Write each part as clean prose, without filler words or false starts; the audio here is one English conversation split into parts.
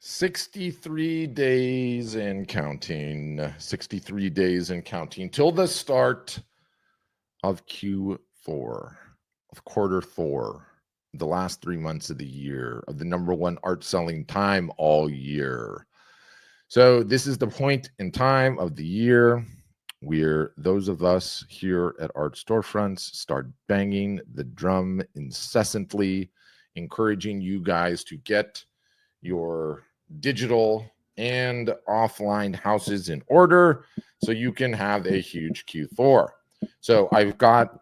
63 days and counting. 63 days and counting till the start of Q4, of quarter four, the last 3 months of the year, of the number one art selling time all year. So, this is the point in time of the year where those of us here at Art Storefronts start banging the drum incessantly, encouraging you guys to get your digital and offline houses in order so you can have a huge Q4. So I've got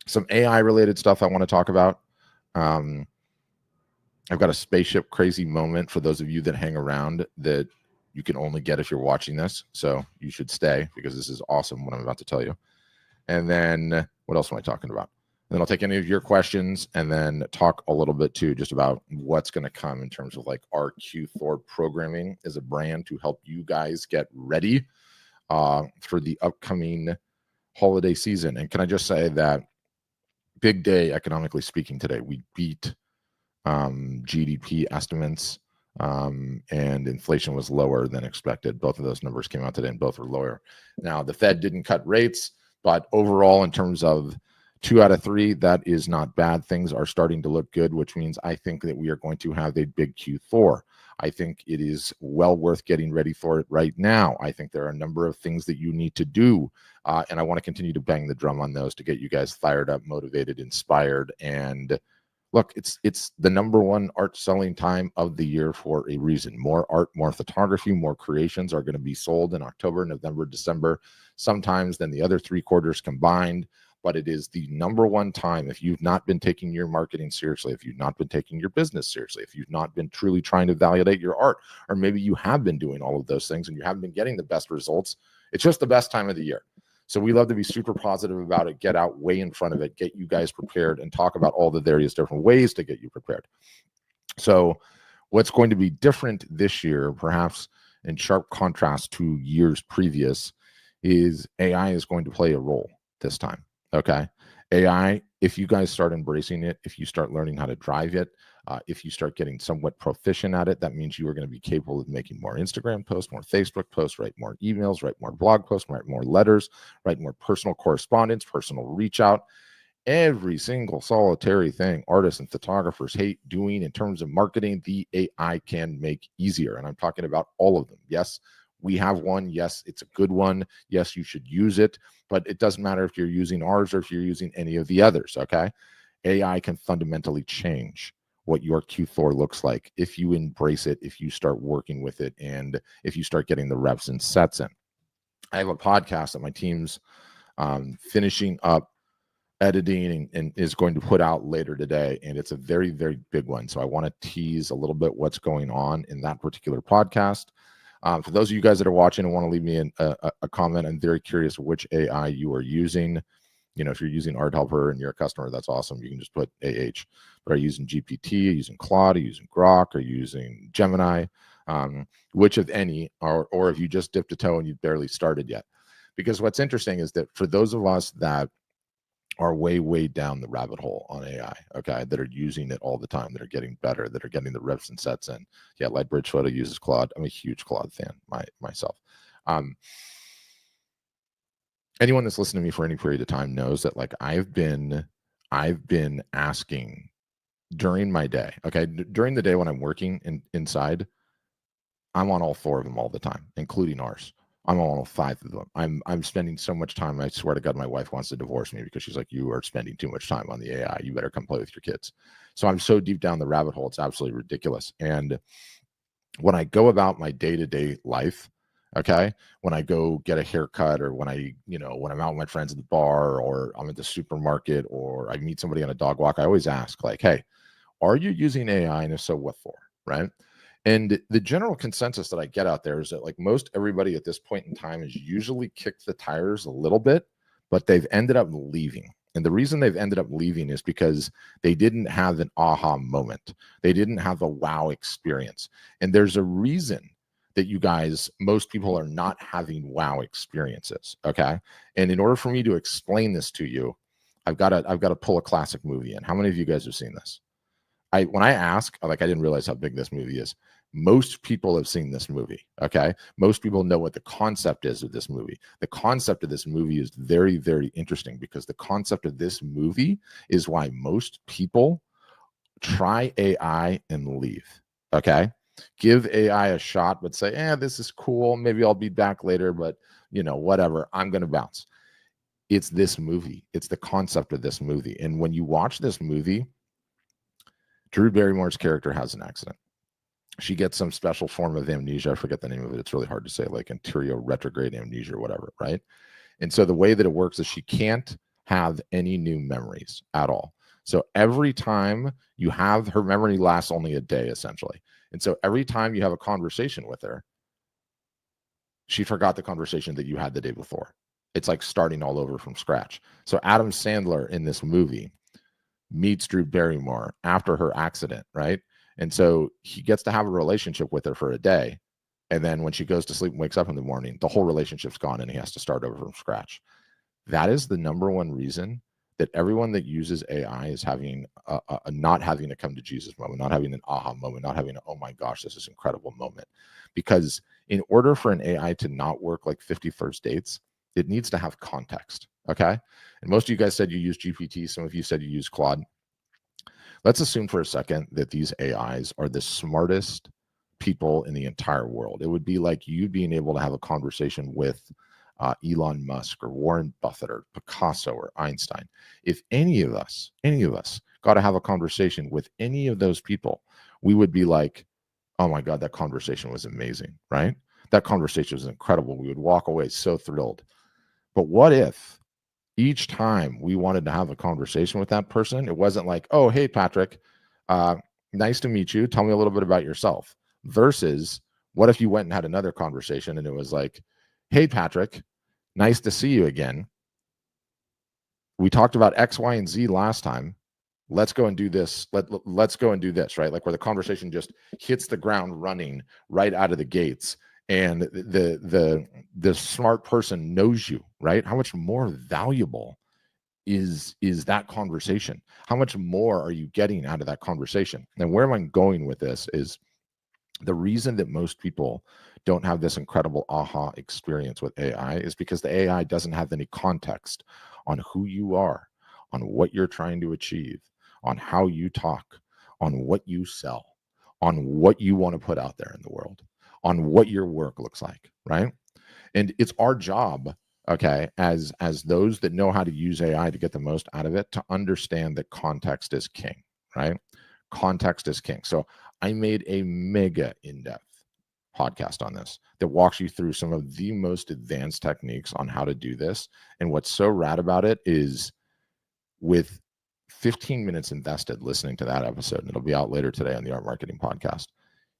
some AI related stuff I want to talk about. I've got a spaceship crazy moment for those of you that hang around that you can only get if you're watching this. So you should stay because this is awesome what I'm about to tell you. And then what else am I talking about? And then I'll take any of your questions and then talk a little bit too, just about what's going to come in terms of like our Q4 programming as a brand to help you guys get ready for the upcoming holiday season. And can I just say that big day economically speaking today, we beat GDP estimates and inflation was lower than expected. Both of those numbers came out today and both were lower. Now, the Fed didn't cut rates, but overall, in terms of 2 out of 3, that is not bad. Things are starting to look good, which means I think that we are going to have a big Q4. I think it is well worth getting ready for it right now. I think there are a number of things that you need to do, and I want to continue to bang the drum on those to get you guys fired up, motivated, inspired, and look, it's the number one art selling time of the year for a reason. More art, more photography, more creations are going to be sold in October, November, December, sometimes than the other 3 quarters combined. But it is the number one time. If you've not been taking your marketing seriously, if you've not been taking your business seriously, if you've not been truly trying to validate your art, or maybe you have been doing all of those things and you haven't been getting the best results, it's just the best time of the year. So we love to be super positive about it, get out way in front of it, get you guys prepared, and talk about all the various different ways to get you prepared. So what's going to be different this year, perhaps in sharp contrast to years previous, is AI is going to play a role this time. Okay. AI, if you guys start embracing it, if you start learning how to drive it, if you start getting somewhat proficient at it, that means you are going to be capable of making more Instagram posts, more Facebook posts, write more emails, write more blog posts, write more letters, write more personal correspondence, personal reach out. Every single solitary thing artists and photographers hate doing in terms of marketing, the AI can make easier. And I'm talking about all of them. Yes, we have one. Yes, it's a good one. Yes, you should use it, but it doesn't matter if you're using ours or if you're using any of the others. Okay. AI can fundamentally change what your Q4 looks like if you embrace it, if you start working with it, and if you start getting the reps and sets in. I have a podcast that my team's finishing up editing and is going to put out later today, and it's a very, very big one. So I want to tease a little bit what's going on in that particular podcast. For those of you guys that are watching and want to leave me a comment, I'm very curious which AI you are using. You know, if you're using Art Helper and you're a customer, that's awesome. You can just put AH. But are you using GPT? Are you using Claude? Are you using Grok? Are you using Gemini? Which of any, or if you just dipped a toe and you've barely started yet? Because what's interesting is that for those of us that are way, way down the rabbit hole on AI, okay, that are using it all the time, that are getting better, that are getting the reps and sets in. Yeah, Lightbridge Photo uses Claude. I'm a huge Claude fan myself. Anyone that's listened to me for any period of time knows that like I've been asking during my day, okay, during the day when I'm working inside, I'm on all 4 of them all the time, including ours. I'm on all 5 of them. I'm spending so much time. I swear to God, my wife wants to divorce me because she's like, you are spending too much time on the AI. You better come play with your kids. So I'm so deep down the rabbit hole. It's absolutely ridiculous. And when I go about my day-to-day life, okay, when I go get a haircut or when when I'm out with my friends at the bar or I'm at the supermarket or I meet somebody on a dog walk, I always ask like, hey, are you using AI? And if so, what for? Right. And the general consensus that I get out there is that like most everybody at this point in time has usually kicked the tires a little bit, but they've ended up leaving. And the reason they've ended up leaving is because they didn't have an aha moment. They didn't have a wow experience. And there's a reason that you guys, most people are not having wow experiences. Okay. And in order for me to explain this to you, I've got to pull a classic movie in. How many of you guys have seen this? when I ask, like, I didn't realize how big this movie is. Most people have seen this movie. Okay. Most people know what the concept is of this movie. The concept of this movie is very, very interesting because the concept of this movie is why most people try AI and leave. Okay. Give AI a shot, but say, this is cool. Maybe I'll be back later, but whatever. I'm going to bounce. It's this movie. It's the concept of this movie. And when you watch this movie, Drew Barrymore's character has an accident. She gets some special form of amnesia. I forget the name of it. It's really hard to say, like anterior retrograde amnesia or whatever, right? And so the way that it works is she can't have any new memories at all. So every time you have, her memory lasts only a day, essentially. And so every time you have a conversation with her, she forgot the conversation that you had the day before. It's like starting all over from scratch. So Adam Sandler in this movie meets Drew Barrymore after her accident, right? And so he gets to have a relationship with her for a day. And then when she goes to sleep and wakes up in the morning, the whole relationship's gone and he has to start over from scratch. That is the number one reason that everyone that uses AI is having a not having a come to Jesus moment, not having an aha moment, not having a, oh my gosh, this is incredible moment. Because in order for an AI to not work like 50 First Dates, it needs to have context. Okay. And most of you guys said you use GPT. Some of you said you use Claude. Let's assume for a second that these AIs are the smartest people in the entire world. It would be like you being able to have a conversation with Elon Musk or Warren Buffett or Picasso or Einstein. If any of us got to have a conversation with any of those people, we would be like, oh my God, that conversation was amazing, right? That conversation was incredible. We would walk away so thrilled. But what if each time we wanted to have a conversation with that person, it wasn't like, oh, hey, Patrick, nice to meet you. Tell me a little bit about yourself. Versus, what if you went and had another conversation and it was like, hey, Patrick, nice to see you again. We talked about X, Y, and Z last time. Let's go and do this. Let's go and do this, right? Like where the conversation just hits the ground running right out of the gates. And the smart person knows you, right? How much more valuable is that conversation? How much more are you getting out of that conversation? And where am I going with this is the reason that most people don't have this incredible aha experience with AI is because the AI doesn't have any context on who you are, on what you're trying to achieve, on how you talk, on what you sell, on what you want to put out there in the world, on what your work looks like, right? And it's our job, okay, as those that know how to use AI to get the most out of it, to understand that context is king, right? Context is king. So I made a mega in-depth podcast on this that walks you through some of the most advanced techniques on how to do this. And what's so rad about it is with 15 minutes invested listening to that episode, and it'll be out later today on the Art Marketing Podcast,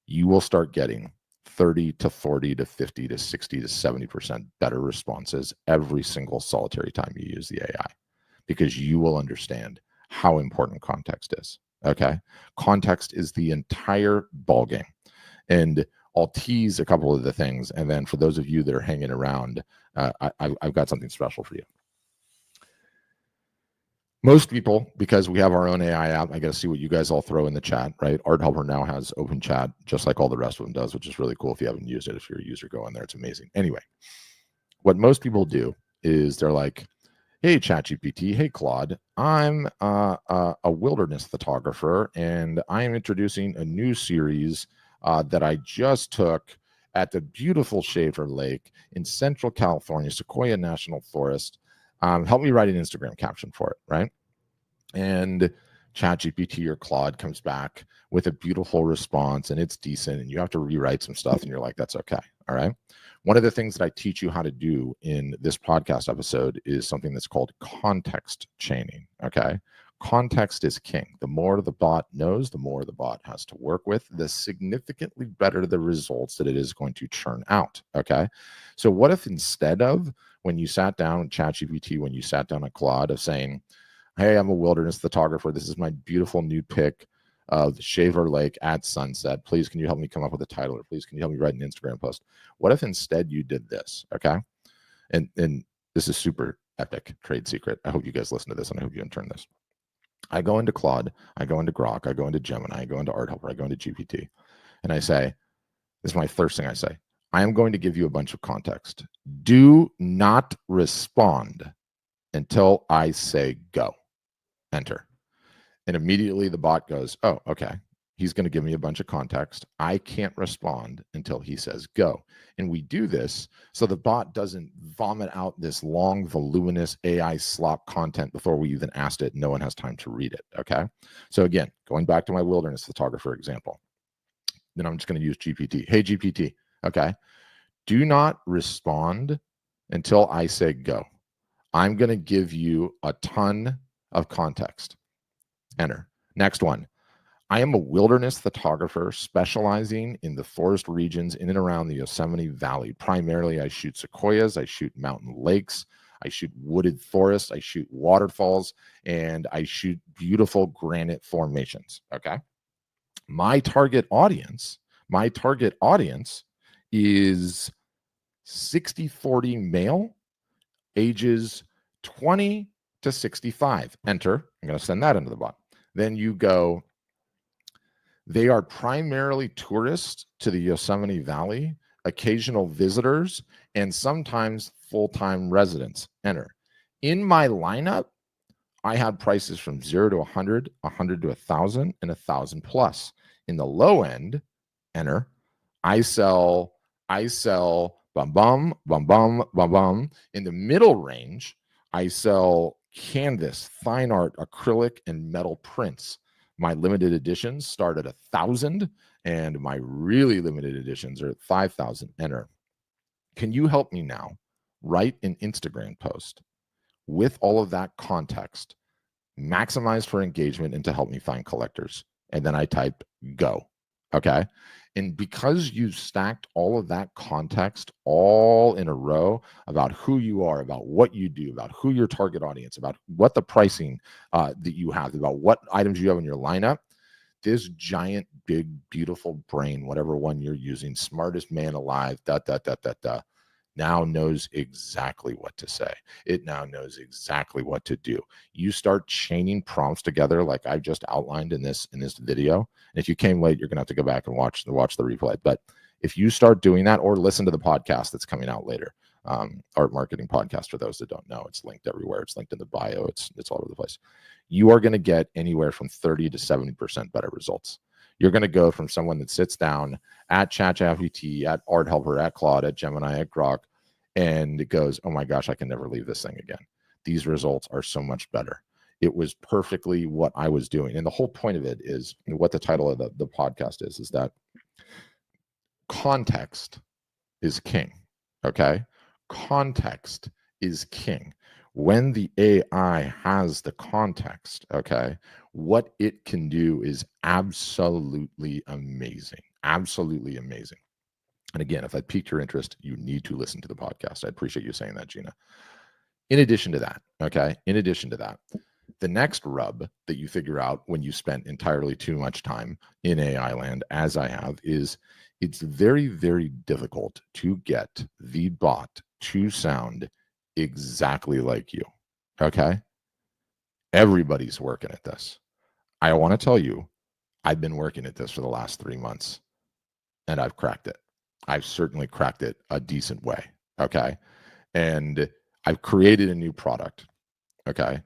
you will start getting 30 to 40 to 50 to 60 to 70% better responses every single solitary time you use the AI, because you will understand how important context is. Okay. Context is the entire ballgame. And I'll tease a couple of the things. And then for those of you that are hanging around, I've got something special for you. Most people, because we have our own AI app, I got to see what you guys all throw in the chat, right? Art Helper now has open chat, just like all the rest of them does, which is really cool. If you haven't used it, if you're a user, go in there. It's amazing. Anyway, what most people do is they're like, hey, ChatGPT, hey, Claude, I'm a wilderness photographer, and I am introducing a new series that I just took at the beautiful Shaver Lake in Central California, Sequoia National Forest. Help me write an Instagram caption for it, right? And ChatGPT or Claude comes back with a beautiful response, and it's decent, and you have to rewrite some stuff, and you're like, that's okay, all right? One of the things that I teach you how to do in this podcast episode is something that's called context chaining, okay? Context is king. The more the bot knows, the more the bot has to work with, the significantly better the results that it is going to churn out, okay? So what if instead of, when you sat down with ChatGPT, when you sat down at Claude, of saying, hey, I'm a wilderness photographer, this is my beautiful new pic of the Shaver Lake at sunset. Please, can you help me come up with a title? Or please, can you help me write an Instagram post? What if instead you did this, okay? And this is super epic trade secret. I hope you guys listen to this, and I hope you intern this. I go into Claude, I go into Grok, I go into Gemini, I go into Art Helper, I go into GPT, and I say, this is my first thing I say. I am going to give you a bunch of context. Do not respond until I say go. Enter. And immediately the bot goes, oh, okay. He's going to give me a bunch of context. I can't respond until he says go. And we do this so the bot doesn't vomit out this long, voluminous AI slop content before we even asked it. No one has time to read it. Okay. So again, going back to my wilderness photographer example, then I'm just going to use GPT. Hey, GPT. Okay. Do not respond until I say go. I'm going to give you a ton of context. Enter. Next one. I am a wilderness photographer specializing in the forest regions in and around the Yosemite Valley. Primarily, I shoot sequoias, I shoot mountain lakes, I shoot wooded forests, I shoot waterfalls, and I shoot beautiful granite formations. Okay. My target audience is 60-40 male, ages 20 to 65. Enter. I'm going to send that into the bot. Then you go, they are primarily tourists to the Yosemite Valley, occasional visitors, and sometimes full-time residents. Enter. In my lineup, I had prices from 0 to 100, 100 to 1,000, and 1,000 plus. In the low end, enter, I sell bum bum, bum bum, bum bum. In the middle range, I sell canvas, fine art, acrylic, and metal prints. My limited editions start at 1,000, and my really limited editions are at 5,000. Enter. Can you help me now write an Instagram post with all of that context, maximized for engagement, and to help me find collectors? And then I type go. Okay. And because you stacked all of that context all in a row about who you are, about what you do, about who your target audience, about what the pricing that you have, about what items you have in your lineup, this giant, big, beautiful brain, whatever one you're using, smartest man alive, now knows exactly what to say. It now knows exactly what to do. You start chaining prompts together like I just outlined in this video. And if you came late, you're gonna have to go back and watch the replay. But if you start doing that, or listen to the podcast that's coming out later, Art Marketing Podcast, for those that don't know, it's linked everywhere. It's linked in the bio. It's all over the place. You are gonna get anywhere from 30 to 70% better results. You're going to go from someone that sits down at ChatGPT, at Art Helper, at Claude, at Gemini, at Grok, and it goes, oh my gosh, I can never leave this thing again. These results are so much better. It was perfectly what I was doing. And the whole point of it is, what the title of the podcast is that context is king. Okay. Context is king. When the AI has the context, okay, what it can do is absolutely amazing. Absolutely amazing. And again, if I piqued your interest, you need to listen to the podcast. I appreciate you saying that, Gina. In addition to that, okay, the next rub that you figure out when you spent entirely too much time in AI land, as I have, is it's very, very difficult to get the bot to sound exactly like you. Okay. Everybody's working at this. I want to tell you, I've been working at this for the last 3 months, and I've cracked it. I've certainly cracked it a decent way. Okay. And I've created a new product. Okay.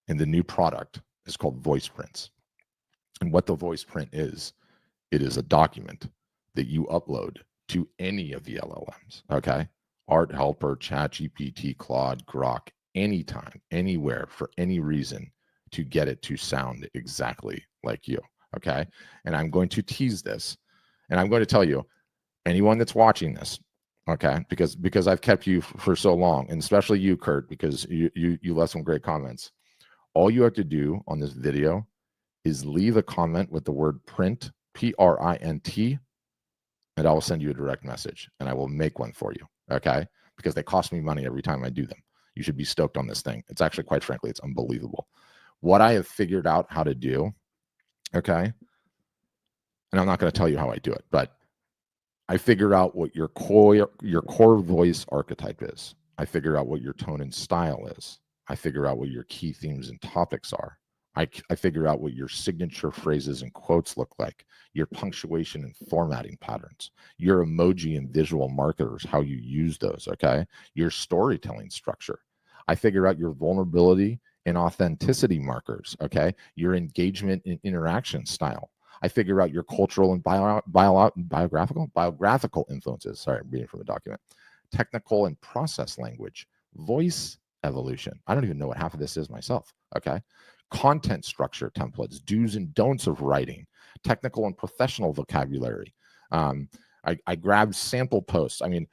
And the new product is called Voice Prints. And what the Voice Print is, it is a document that you upload to any of the LLMs. Okay. Art Helper, ChatGPT, Claude, Grok, anytime, anywhere, for any reason, to get it to sound exactly like you. Okay. And I'm going to tease this, and I'm going to tell you, anyone that's watching this, okay, because I've kept you for so long, and especially you, Kurt, because you left some great comments. All you have to do on this video is leave a comment with the word print, PRINT, and I will send you a direct message, and I will make one for you. Okay, because they cost me money every time I do them. You should be stoked on this thing. It's actually, quite frankly, it's unbelievable what I have figured out how to do. Okay, and I'm not going to tell you how I do it, but I figure out what your core voice archetype is. I figure out what your tone and style is. I figure out what your key themes and topics are. I figure out what your signature phrases and quotes look like, your punctuation and formatting patterns, your emoji and visual markers, how you use those, okay? Your storytelling structure. I figure out your vulnerability and authenticity markers, okay? Your engagement and interaction style. I figure out your cultural and biographical influences. Sorry, I'm reading from the document. Technical and process language, voice evolution. I don't even know what half of this is myself, okay? Content structure templates, do's and don'ts of writing, technical and professional vocabulary. I grabbed sample posts. I mean,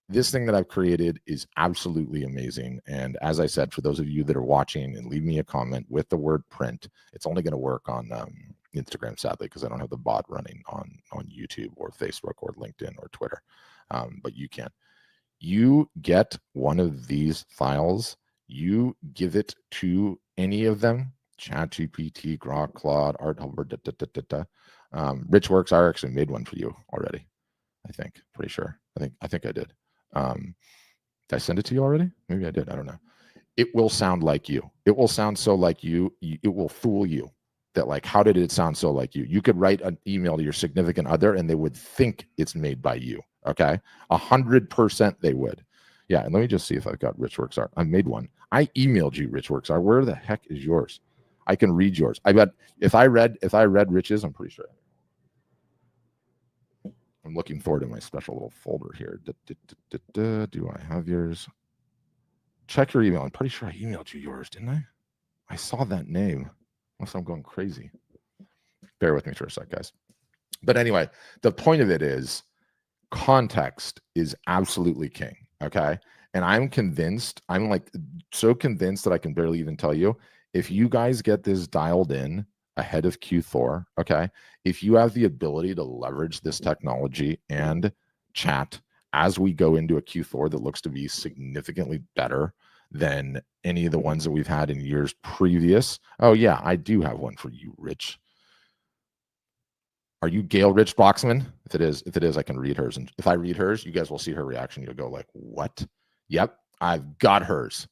this thing that I've created is absolutely amazing. And as I said, for those of you that are watching, and leave me a comment with the word print, it's only going to work on Instagram, sadly, because I don't have the bot running on YouTube or Facebook or LinkedIn or Twitter. But you can. You get one of these files, you give it to any of them, ChatGPT, Grok, Claude, Art Helper, RichWorks. I actually made one for you already. I think, pretty sure. I think I did. Did I send it to you already? Maybe I did. I don't know. It will sound like you. It will sound so like you. It will fool you that, like, how did it sound so like you? You could write an email to your significant other and they would think it's made by you. Okay. 100% they would. Yeah. And let me just see if I've got RichWorks Art. I made one. I emailed you RichWorks Art. Where the heck is yours? I can read yours. I bet if I read Rich's, I'm pretty sure. I'm looking forward to my special little folder here. Do I have yours? Check your email. I'm pretty sure I emailed you yours, didn't I? I saw that name. Unless I'm going crazy. Bear with me for a sec, guys. But anyway, the point of it is context is absolutely king, okay? And I'm convinced, I'm like so convinced that I can barely even tell you, if you guys get this dialed in ahead of Q4, okay? If you have the ability to leverage this technology and chat as we go into a Q4 that looks to be significantly better than any of the ones that we've had in years previous. Oh yeah, I do have one for you, Rich. Are you Gail Rich Boxman? If it is, I can read hers. And if I read hers, you guys will see her reaction. You'll go like, what? Yep, I've got hers.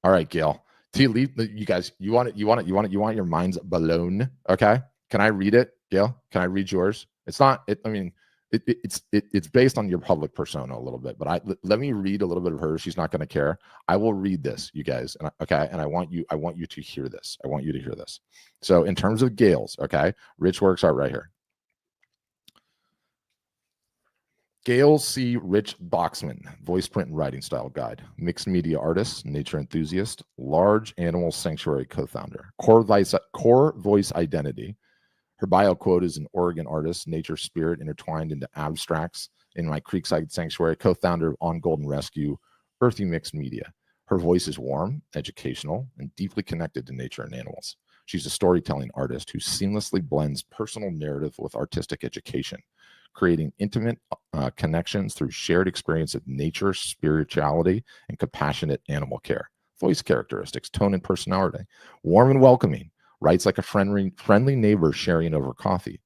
All right, Gail. You guys, you want your mind's blown. Okay. Can I read it, Gail? Can I read yours? It's not, it's based on your public persona a little bit, but let me read a little bit of hers. She's not going to care. I will read this, you guys. And okay. And I want you to hear this. I want you to hear this. So in terms of Gail's, okay, RichWorks Art right here. Gail C. Rich Boxman, voice, print, and writing style guide, mixed media artist, nature enthusiast, large animal sanctuary co-founder, core voice identity. Her bio quote is an Oregon artist, nature spirit intertwined into abstracts in my Creekside Sanctuary, co-founder of On Golden Rescue, Earthy Mixed Media. Her voice is warm, educational, and deeply connected to nature and animals. She's a storytelling artist who seamlessly blends personal narrative with artistic education, creating intimate connections through shared experience of nature, spirituality, and compassionate animal care. Voice characteristics, tone, and personality. Warm and welcoming. Writes like a friendly neighbor sharing over coffee.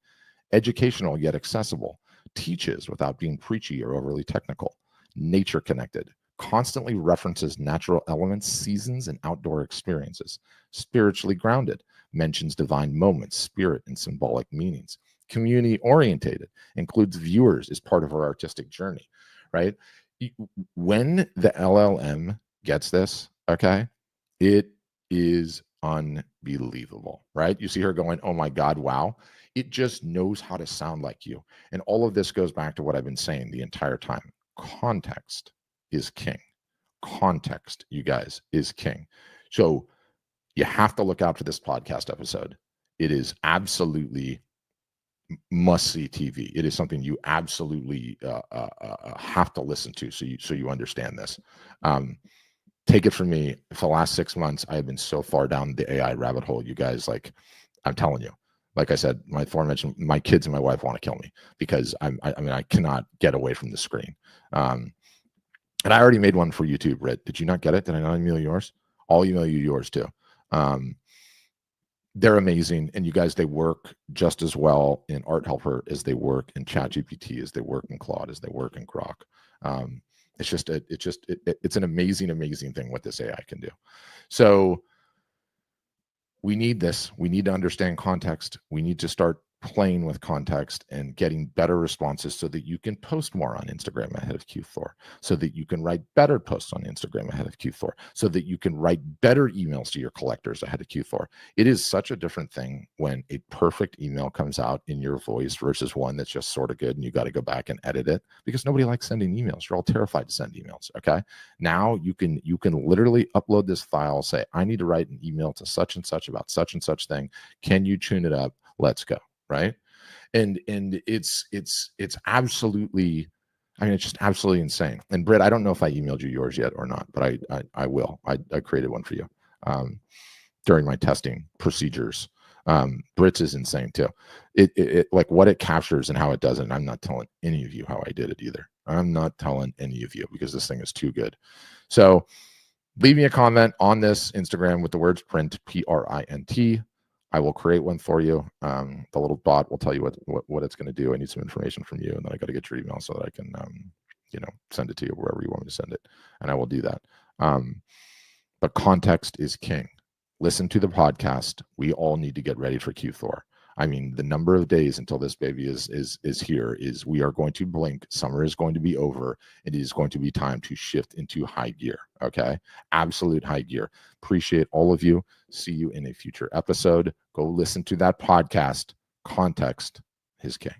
Educational yet accessible. Teaches without being preachy or overly technical. Nature connected. Constantly references natural elements, seasons, and outdoor experiences. Spiritually grounded. Mentions divine moments, spirit, and symbolic meanings. Community orientated, includes viewers as part of her artistic journey, right? When the LLM gets this, okay, it is unbelievable, right? You see her going, oh my God, wow. It just knows how to sound like you. And all of this goes back to what I've been saying the entire time. Context is king. Context, you guys, is king. So you have to look out for this podcast episode. It is absolutely must-see TV. It is something you absolutely have to listen to so you understand this. Take it from me, for the last 6 months, I have been so far down the AI rabbit hole. You guys, like, I'm telling you, like I said, my aforementioned, my kids and my wife want to kill me because I cannot get away from the screen. And I already made one for YouTube, Rit. Did you not get it? Did I not email yours? I'll email you yours too. They're amazing. And you guys, they work just as well in Art Helper as they work in ChatGPT, as they work in Claude, as they work in Grok. It's an amazing thing what this AI can do. So we need this. We need to understand context. We need to start playing with context and getting better responses so that you can post more on Instagram ahead of Q4, so that you can write better posts on Instagram ahead of Q4, so that you can write better emails to your collectors ahead of Q4. It is such a different thing when a perfect email comes out in your voice versus one that's just sort of good and you got to go back and edit it, because nobody likes sending emails. You're all terrified to send emails. Okay. Now you can literally upload this file, say, I need to write an email to such and such about such and such thing. Can you tune it up? Let's go. Right. And it's absolutely, I mean, it's just absolutely insane. And Britt, I don't know if I emailed you yours yet or not, but I will. I created one for you during my testing procedures. Britt's is insane too. It like what it captures and how it does it. And I'm not telling any of you how I did it either. I'm not telling any of you because this thing is too good. So leave me a comment on this Instagram with the words print, PRINT. I will create one for you. The little bot will tell you what it's going to do. I need some information from you, and then I got to get your email so that I can, send it to you wherever you want me to send it, and I will do that. But context is king. Listen to the podcast. We all need to get ready for Q4. I mean, the number of days until this baby is here is we are going to blink. Summer is going to be over. It is going to be time to shift into high gear. Okay. Absolute high gear. Appreciate all of you. See you in a future episode. Go listen to that podcast. Context is king.